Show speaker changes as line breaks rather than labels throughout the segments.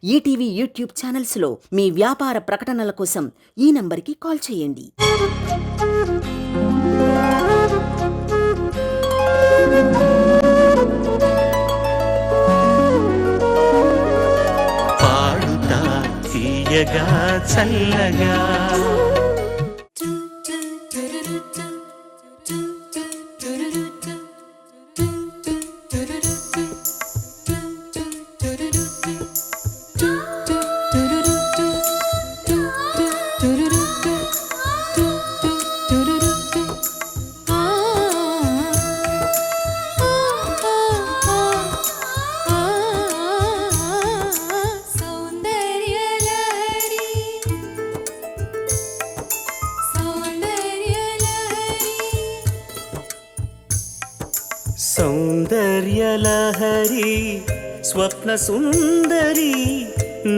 ETV YouTube ఛానల్స్లో మీ వ్యాపార ప్రకటనల కోసం ఈ నంబర్కి కాల్ చేయండి.
పాడుతా తీయగా చల్లగా సౌందర్యలహరి స్వప్న సుందరి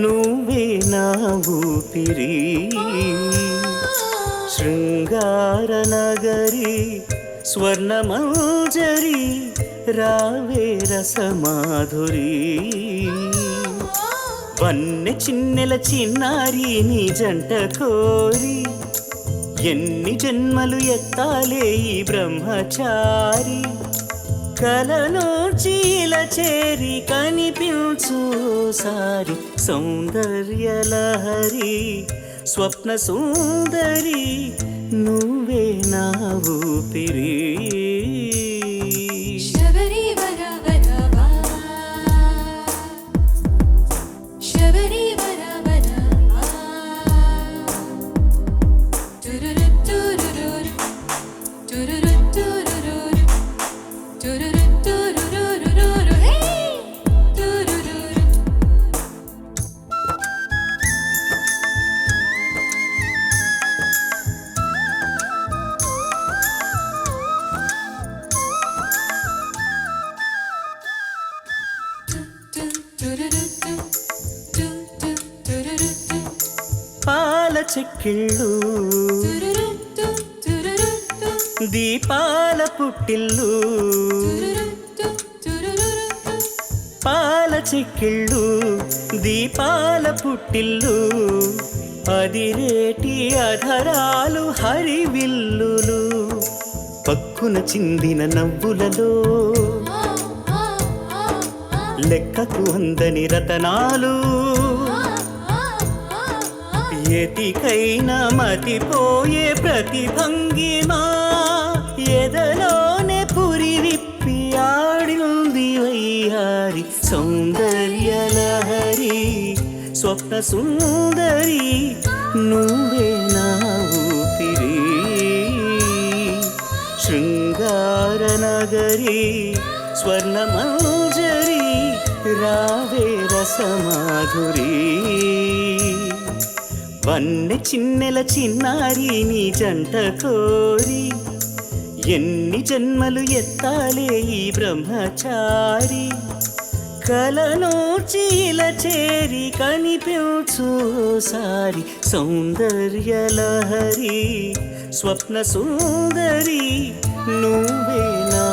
నువ్వే నా ఊపిరి శృంగార నగరి స్వర్ణమంజరి రావే రసమాధురి వన్నె చిన్నెల చిన్నారి నీ జంట కోరి ఎన్ని జన్మలు ఎత్తాలే ఈ బ్రహ్మచారి కలను చీల చేరి కనిపించు సారి సౌందర్యలహరి స్వప్న సుందరి నువ్వే నా ఊపిరి పాల చెక్కిళ్ళు దీపాల పుట్టిల్లు పాల చెక్కిళ్ళు దీపాల పుట్టిల్లు అదిరేటి అధరాలు హరివిల్లులు పక్కున చిందిన నవ్వులలో లెక్కకు అందని రతనాలు ఎతికైనా మతిపోయే ప్రతిభంగిమా ఎదలోనే పురి విప్పి ఆడింది వయ్యారి సౌందర్యలహరి స్వప్న సుందరి నువ్వే నా ఊపిరి శృంగార నగరి స్వర్ణమంజరి రావే రసమాధురి వన్నె చిన్నెల చిన్నారి నీ జంట కోరి ఎన్ని జన్మలు ఎత్తాలే ఈ బ్రహ్మచారి కలను చీల చేరి కనిపించు సారి సౌందర్యలహరి స్వప్న సుందరి నువ్వే నా